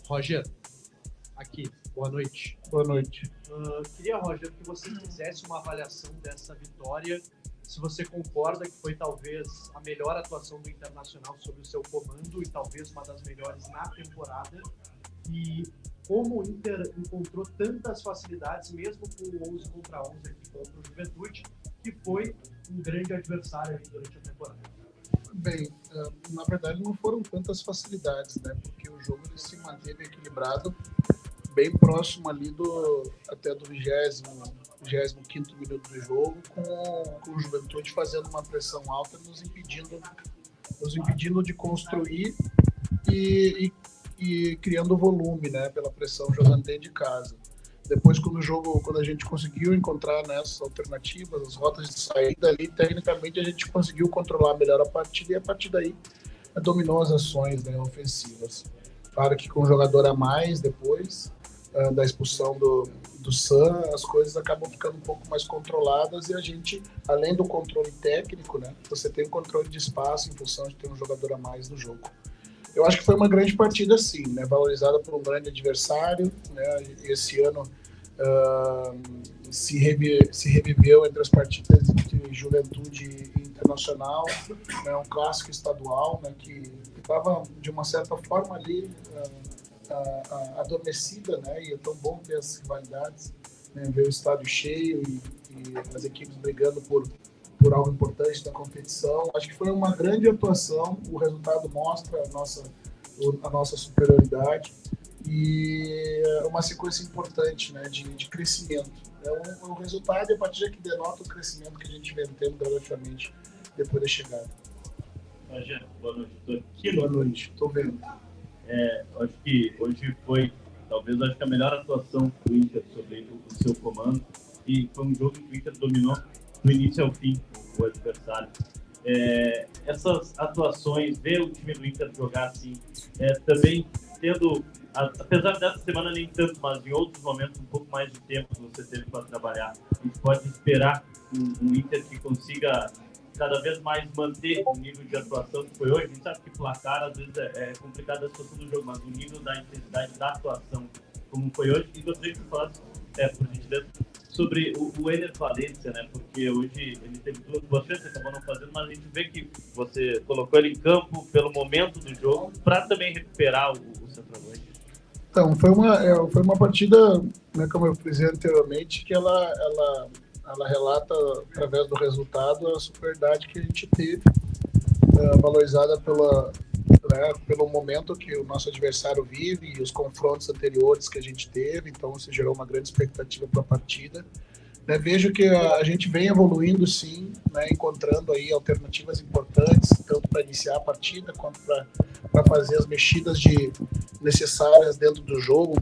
Roger, aqui, boa noite. Boa noite. Queria, Roger, que você fizesse uma avaliação dessa vitória, se você concorda que foi talvez a melhor atuação do Internacional sob o seu comando e talvez uma das melhores na temporada, e como o Inter encontrou tantas facilidades, mesmo com o 11 contra 11 aqui contra o Juventude, que foi um grande adversário ali durante a temporada. Bem, na verdade não foram tantas facilidades, né? Porque o jogo ele se manteve equilibrado, bem próximo ali até do 25º minuto do jogo, com o Juventude fazendo uma pressão alta, nos impedindo de construir e criando volume, né? Pela pressão jogando dentro de casa. Depois, quando a gente conseguiu encontrar nessas alternativas, as rotas de saída ali, tecnicamente a gente conseguiu controlar melhor a partida e a partir daí dominou as ações, né, ofensivas. Claro que com um jogador a mais depois da expulsão do Sam, as coisas acabam ficando um pouco mais controladas e a gente, além do controle técnico, né, você tem um controle de espaço em função de ter um jogador a mais no jogo. Eu acho que foi uma grande partida, sim, né? Valorizada por um grande adversário, né? Esse ano se reviveu entre as partidas de Juventude e Internacional, né? Um clássico estadual, né? Que estava, de uma certa forma, ali adormecida, né? E é tão bom ter as rivalidades, né? Ver o estádio cheio e as equipes brigando por algo importante da competição. Acho que foi uma grande atuação, o resultado mostra a nossa superioridade e uma sequência importante, né, de crescimento. É um resultado e a partir daqui denota o crescimento que a gente vem tendo gradativamente depois da chegada. Rogério, boa noite. Estou aqui. Boa noite, estou vendo. Acho que hoje foi, talvez, a melhor atuação do Inter sobre o seu comando e foi um jogo que o Inter dominou do início ao fim o adversário. Essas atuações, ver o time do Inter jogar assim, também tendo, apesar dessa semana nem tanto, mas em outros momentos um pouco mais de tempo que você teve para trabalhar, a gente pode esperar um Inter que consiga cada vez mais manter o nível de atuação que foi hoje. A gente sabe que placar às vezes é complicado a situação do jogo, mas o nível da intensidade da atuação como foi hoje. E gostaria que você falasse, por gentileza, sobre o Ener Valencia, né? Porque hoje ele teve duas boas chances, acabou não fazendo, mas a gente vê que você colocou ele em campo pelo momento do jogo para também recuperar o centroavante. Então, foi uma partida, né, como eu disse anteriormente, que ela relata, através do resultado, a superioridade que a gente teve, valorizada pelo momento que o nosso adversário vive e os confrontos anteriores que a gente teve. Então isso gerou uma grande expectativa para a partida, né? Vejo que a gente vem evoluindo, sim, né? Encontrando aí alternativas importantes, tanto para iniciar a partida quanto para fazer as mexidas necessárias dentro do jogo.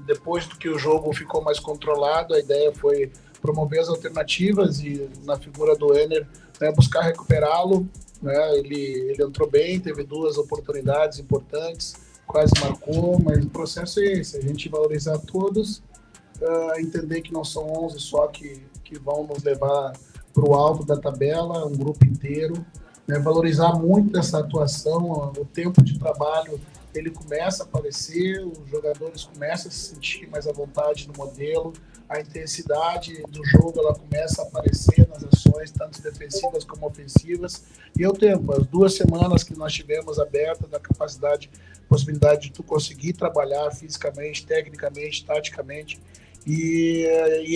Depois do que o jogo ficou mais controlado, a ideia foi promover as alternativas e, na figura do Ener, né, buscar recuperá-lo, né? Ele entrou bem, teve duas oportunidades importantes, quase marcou, mas o processo é esse: a gente valorizar todos, entender que não são 11 só que vão nos levar para o alto da tabela, um grupo inteiro, né? Valorizar muito essa atuação, o tempo de trabalho ele começa a aparecer, os jogadores começam a se sentir mais à vontade no modelo, a intensidade do jogo ela começa a aparecer nas ações, tanto defensivas como ofensivas, e é o tempo, as 2 semanas que nós tivemos abertas, da possibilidade de tu conseguir trabalhar fisicamente, tecnicamente, taticamente, e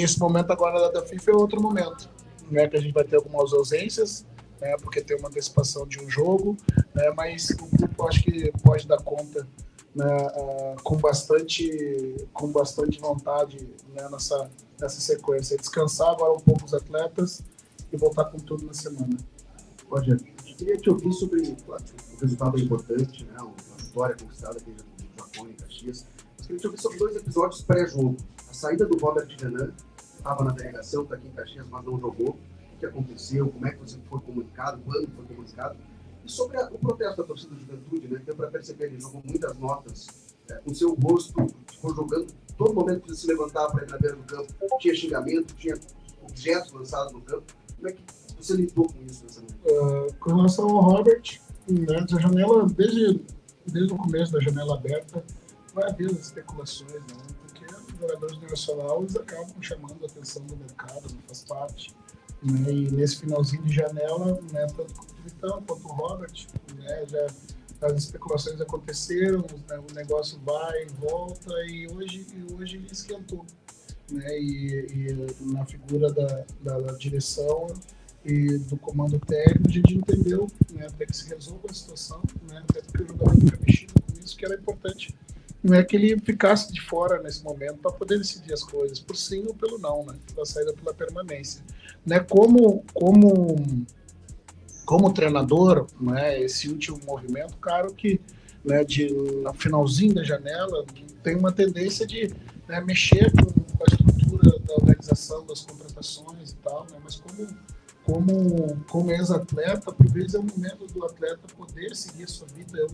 esse momento agora da FIFA é outro momento, né, que a gente vai ter algumas ausências, né, porque tem uma antecipação de um jogo, né, mas o grupo acho que pode dar conta, né, com bastante vontade, né, nessa sequência. Descansar agora um pouco os atletas e voltar com tudo na semana. Roger, eu queria te ouvir sobre o resultado importante, né, uma vitória conquistada aqui no Japão, em Caxias. Eu queria te ouvir sobre 2 episódios pré-jogo. A saída do Robert Renan, estava na delegação, está aqui em Caxias, mas não jogou. O que aconteceu, como é que você foi comunicado, quando foi comunicado, e sobre o protesto da torcida do Juventude, né, que deu para perceber, ele jogou muitas notas, com seu rosto, ficou jogando, todo momento que se levantava para ir na beira do campo, tinha xingamento, tinha objetos lançados no campo. Como é que Você lidou com isso nessa momento? Com relação ao Robert, né, a janela, desde o começo da janela aberta, vai haver especulações, né, porque os jogadores do Nacional eles acabam chamando a atenção do mercado, não faz parte. Né, e nesse finalzinho de janela, né, tanto o Vitão quanto o Robert, né, já as especulações aconteceram, né, o negócio vai e volta, e hoje ele esquentou. Né, e na figura da direção e do comando técnico, a gente entendeu, né, até que se resolva a situação, né, até porque o jogador fica mexido com isso, que era importante, não é que ele ficasse de fora nesse momento para poder decidir as coisas, por sim ou pelo não, né, pela saída, pela permanência. Né, como treinador, né, esse último movimento, claro que, né, no finalzinho da janela, tem uma tendência de, né, mexer com a estrutura da organização das contratações e tal, né, mas como ex-atleta, por vezes é o momento do atleta poder seguir a sua vida. Eu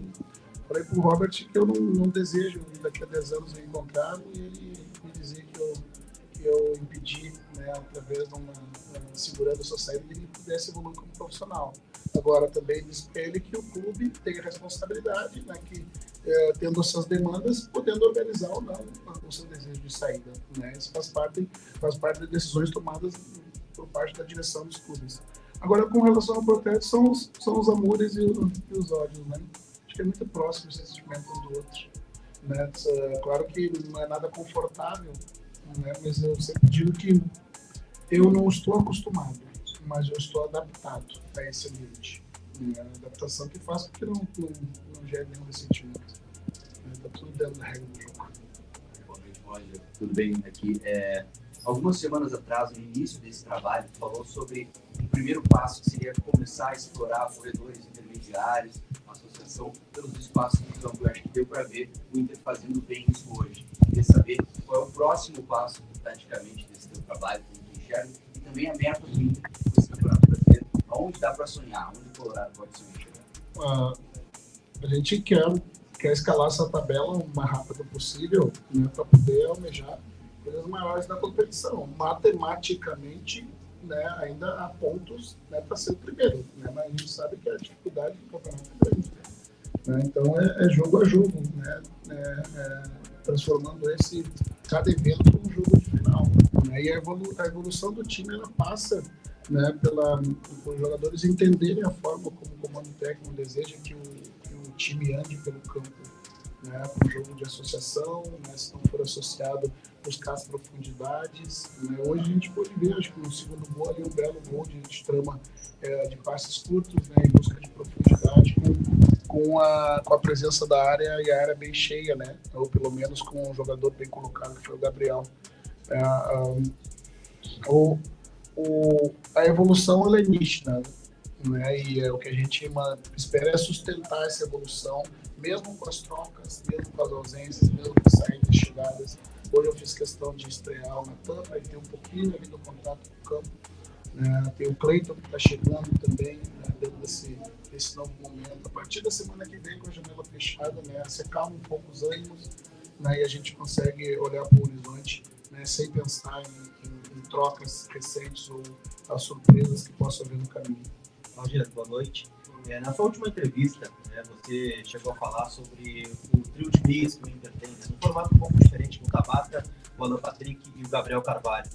falei para o Robert que eu não desejo daqui a 10 anos reencontrá-lo e ele me dizer que eu impedi, né, através de uma segurando a sua saída, que ele pudesse evoluir como profissional. Agora, também disse para ele que o clube tem a responsabilidade, né, que tendo as suas demandas, podendo organizar ou não o seu desejo de saída. Né? Isso faz parte das decisões tomadas por parte da direção dos clubes. Agora, com relação ao protesto, são os amores e os ódios, né? Acho que é muito próximo esse sentimento um do outro. Né? Claro que não é nada confortável, né? Mas eu sempre digo que eu não estou acostumado, mas eu estou adaptado a esse ambiente. É a adaptação que faz com que não gere nenhum ressentimento. Está tudo dentro da regra do jogo. Boa noite, Roger. Tudo bem aqui? Algumas semanas atrás, no início desse trabalho, falou sobre o primeiro passo, que seria começar a explorar corredores intermediários, uma associação pelos espaços do campo. Eu acho que deu para ver o Inter fazendo bem isso hoje. Queria saber qual é o próximo passo, praticamente, desse teu trabalho, como tu enxerga, e também a meta do Inter com esse campeonato brasileiro. Aonde dá para sonhar? Onde o Colorado pode sonhar? A gente quer escalar essa tabela o mais rápido possível, né, para poder almejar coisas maiores da competição. Matematicamente, né, ainda há pontos, né, para ser o primeiro, né, mas a gente sabe que a dificuldade do campeonato é grande. Né, então é jogo a jogo, né, transformando cada evento num jogo de final. Né, e a evolução do time ela passa, né, por jogadores entenderem a forma como o comando técnico deseja que o time ande pelo campo. Né, para um jogo de associação, né, se não for associado, buscar as profundidades. Né. Hoje a gente pode ver, acho que no segundo gol ali, um belo gol de trama de passes curtos, né, em busca de profundidade, com a presença da área e a área bem cheia, né, ou pelo menos com um jogador bem colocado, que foi o Gabriel. A evolução ela é nítida, né, e o que a gente espera é sustentar essa evolução, mesmo com as trocas, mesmo com as ausências, mesmo com as saídas e chegadas. Hoje eu fiz questão de estrear o Natan, vai ter um pouquinho ali do contato com o campo. Tem o Cleiton que está chegando também, né, dentro desse novo momento. A partir da semana que vem, com a janela fechada, né, se acalma um pouco os ânimos, né, e a gente consegue olhar para o horizonte, né, sem pensar em trocas recentes ou as surpresas que possam haver no caminho. Valdir, boa noite. Na sua última entrevista, né, você chegou a falar sobre o trio de meias que o Inter tem, né, num formato um pouco diferente com o Tabata, o Alan Patrick e o Gabriel Carvalho.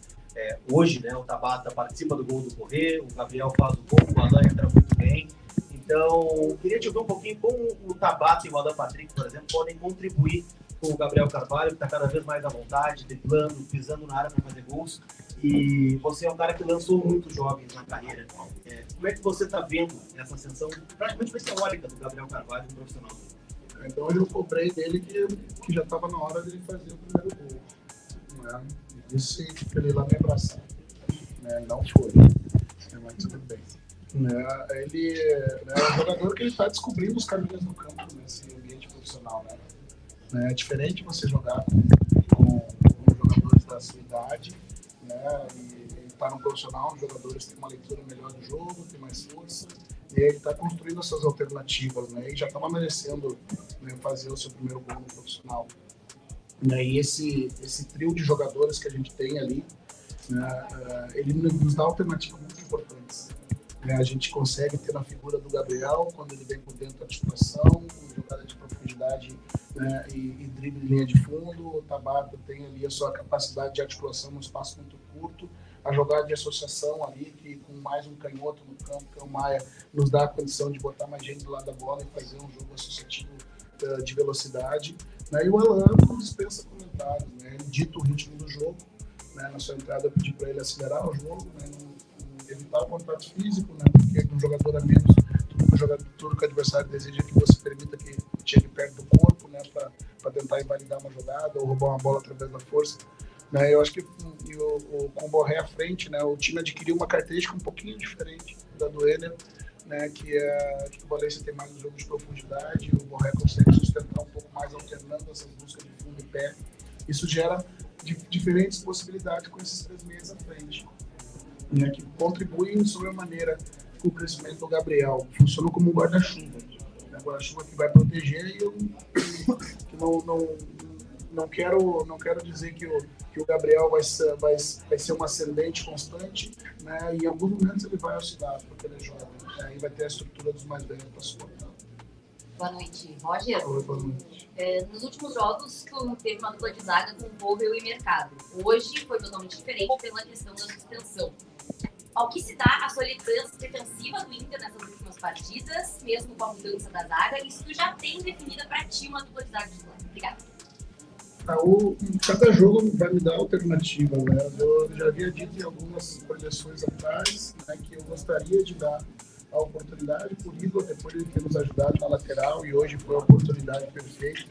Hoje, né, o Tabata participa do gol do Corrêa, o Gabriel faz o gol, o Alan entra muito bem. Então, queria te ouvir um pouquinho como o Tabata e o Alan Patrick, por exemplo, podem contribuir com o Gabriel Carvalho, que está cada vez mais à vontade, driblando, pisando na área para fazer gols. E você é um cara que lançou muitos jovens na carreira. Como é que você está vendo essa ascensão praticamente meteórica do Gabriel Carvalho, um profissional? Então hoje eu cobrei dele que já estava na hora dele fazer o primeiro gol. Né? Disse para ele lá me abraçar. Né? Não foi. Mas tudo bem. Ele é um jogador que ele está descobrindo os caminhos do campo nesse ambiente profissional. Né? É diferente você jogar com jogadores da sua idade, né? E está no profissional, os jogadores têm uma leitura melhor do jogo, tem mais força, e ele está construindo as suas alternativas, né? E já estava merecendo, né, fazer o seu primeiro gol no profissional. Né? E esse trio de jogadores que a gente tem ali, né, ele nos dá alternativas muito importantes. né? A gente consegue ter na figura do Gabriel, quando ele vem por dentro da articulação, com jogada de profundidade, né, e drible em linha de fundo. O Tabata tem ali a sua capacidade de articulação num espaço muito curto, a jogada de associação ali, que com mais um canhoto no campo, que é o Maia, nos dá a condição de botar mais gente do lado da bola e fazer um jogo associativo de velocidade, né? E o Alan não dispensa comentários, né? Ele dita o ritmo do jogo, né? Na sua entrada eu pedi para ele acelerar o jogo, né? Não evitar o contato físico, né? Porque um jogador a menos, tudo que o adversário deseja que você permita que chegue perto do corpo, né? Para tentar invalidar uma jogada ou roubar uma bola através da força. Né, eu acho que com o Borré à frente, né, o time adquiriu uma característica um pouquinho diferente da do Enner, né, que o Valência tem mais um jogo de profundidade, o Borré consegue sustentar um pouco mais, alternando essas buscas de fundo e pé. Isso gera diferentes possibilidades com esses 3 meses à frente, né, que contribuem sobremaneira com o crescimento do Gabriel. Funciona como um guarda-chuva, né, guarda-chuva que vai proteger, e eu não quero dizer que o Gabriel vai ser um ascendente constante, né? E em alguns momentos ele vai oscilar, porque ele é jovem, né? E vai ter a estrutura dos mais velhos para suportar. Boa noite, Roger. Oi, boa noite. Nos últimos jogos, tu teve uma dupla de zaga com Vogel e Mercado. Hoje foi totalmente diferente pela questão da suspensão. Ao que se dá a solidez defensiva do Inter nessas últimas partidas, mesmo com a mudança da zaga, e se tu já tem definida para ti uma dupla de zaga titular? Obrigada. Cada jogo vai me dar alternativa, né? Eu já havia dito em algumas projeções atrás, né, que eu gostaria de dar a oportunidade por Igor, depois de ter nos ajudado na lateral, e hoje foi a oportunidade perfeita,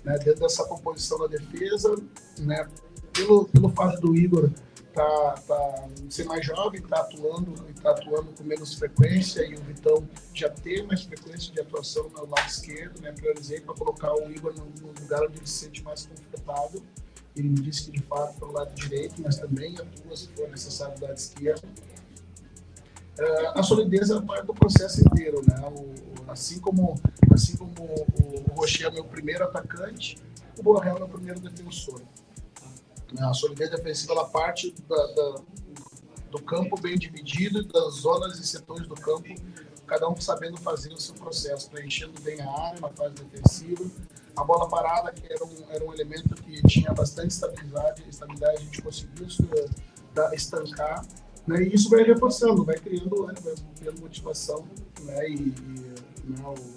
né, dentro dessa composição da defesa, né, pelo fato do Igor ser mais jovem, tá atuando com menos frequência, e o Vitão já ter mais frequência de atuação no lado esquerdo, né? Priorizei para colocar o Igor no lugar onde ele se sente mais confortável. Ele me disse que de fato pelo lado direito, mas também atua se for necessário do lado esquerdo. A solidez é parte do processo inteiro, né? Assim como o Rocher é meu primeiro atacante, o Borré é meu primeiro defensor. A solidez defensiva, ela parte do campo bem dividido, das zonas e setores do campo, cada um sabendo fazer o seu processo, preenchendo bem a área na fase defensiva. A bola parada, que era um elemento que tinha bastante estabilidade, a gente conseguiu estancar, né? E isso vai reforçando, vai criando motivação, né?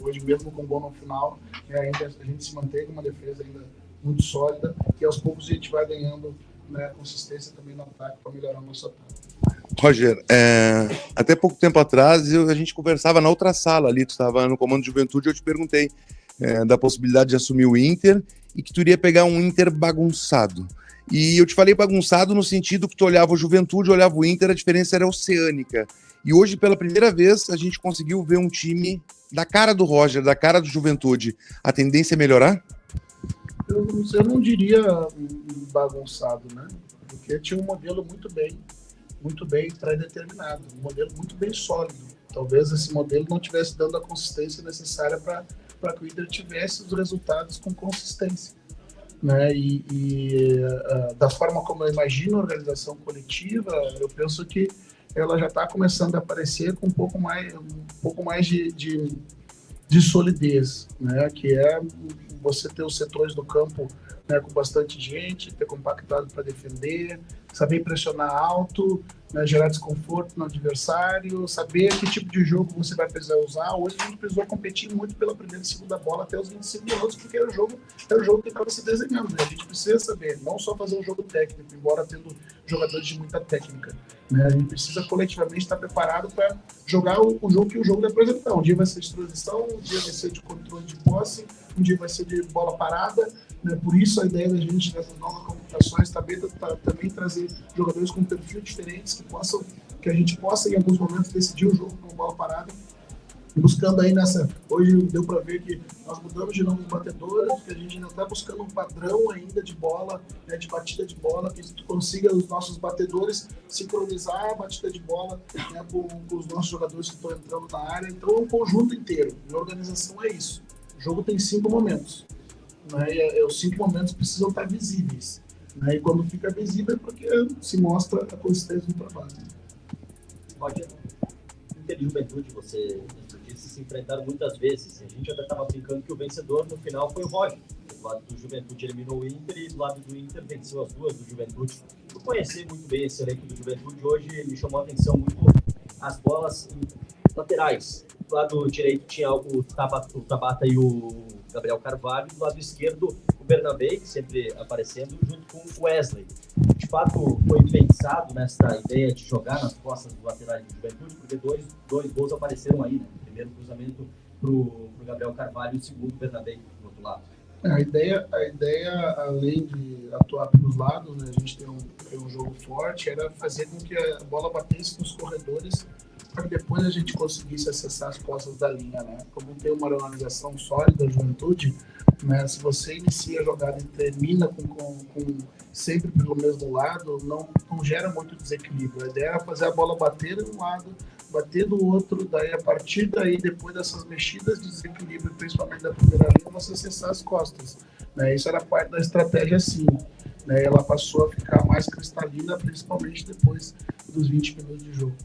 Hoje mesmo com o gol no final, né, ainda a gente se mantém com uma defesa ainda muito sólida, e aos poucos a gente vai ganhando, né, consistência também no ataque para melhorar o nosso ataque. Roger, até pouco tempo atrás a gente conversava na outra sala ali, tu estava no comando de Juventude, eu te perguntei da possibilidade de assumir o Inter e que tu iria pegar um Inter bagunçado. E eu te falei bagunçado no sentido que tu olhava o Juventude, olhava o Inter, a diferença era oceânica. E hoje, pela primeira vez, a gente conseguiu ver um time da cara do Roger, da cara do Juventude. A tendência é melhorar? Eu não diria bagunçado, né? Porque tinha um modelo muito bem pré-determinado, um modelo muito bem sólido. Talvez esse modelo não estivesse dando a consistência necessária para que o Inter tivesse os resultados com consistência, né? Da forma como eu imagino a organização coletiva, eu penso que ela já está começando a aparecer com um pouco mais de solidez, né? Que é você ter os setores do campo, né, com bastante gente, ter compactado para defender, saber pressionar alto, né, gerar desconforto no adversário, saber que tipo de jogo você vai precisar usar. Hoje a gente precisou competir muito pela primeira e segunda bola até os 25 minutos, porque era o jogo que estava se desenhando, né? A gente precisa saber, não só fazer um jogo técnico, embora tendo jogadores de muita técnica, né? A gente precisa coletivamente estar preparado para jogar o jogo que o jogo vai apresentar. Um dia vai ser de transição, um dia vai ser de controle de posse, um dia vai ser de bola parada, né? Por isso a ideia da gente nessas novas comunicações também trazer jogadores com perfil diferentes, que a gente possa em alguns momentos decidir o jogo com bola parada, buscando aí hoje deu para ver que nós mudamos de novo os batedores, que a gente ainda está buscando um padrão ainda de bola, né, de batida de bola, que tu consiga os nossos batedores sincronizar a batida de bola, né, com os nossos jogadores que estão entrando na área. Então é um conjunto inteiro, e a organização é isso. O jogo tem 5 momentos, né, e os 5 momentos precisam estar visíveis, né, e quando fica visível é porque se mostra a consistência do trabalho. Pode. Inter e Juventude, você disse, se enfrentaram muitas vezes. A gente até estava brincando que o vencedor no final foi o Roger. Do lado do Juventude eliminou o Inter e do lado do Inter venceu as duas do Juventude. Por conhecer muito bem esse elenco do Juventude, hoje me chamou a atenção muito as bolas laterais. Do lado direito tinha o Tabata e o Gabriel Carvalho, do lado esquerdo o Bernabé, sempre aparecendo, junto com o Wesley. De fato, foi pensado nessa ideia de jogar nas costas dos laterais do Juventude, porque dois gols apareceram aí, né? O primeiro cruzamento para o Gabriel Carvalho e o segundo o Bernabé do outro lado. A ideia, além de atuar pelos lados, né, a gente tem um jogo forte, era fazer com que a bola batesse nos corredores para que depois a gente conseguisse acessar as costas da linha, né? Como tem uma organização sólida da Juventude, né, se você inicia a jogada e termina com sempre pelo mesmo lado, não gera muito desequilíbrio. A ideia era fazer a bola bater de um lado, bater do outro, daí a partir daí, depois dessas mexidas de desequilíbrio, principalmente da primeira linha, você acessar as costas, né? Isso era parte da estratégia, sim, né? Ela passou a ficar mais cristalina, principalmente depois dos 20 minutos de jogo.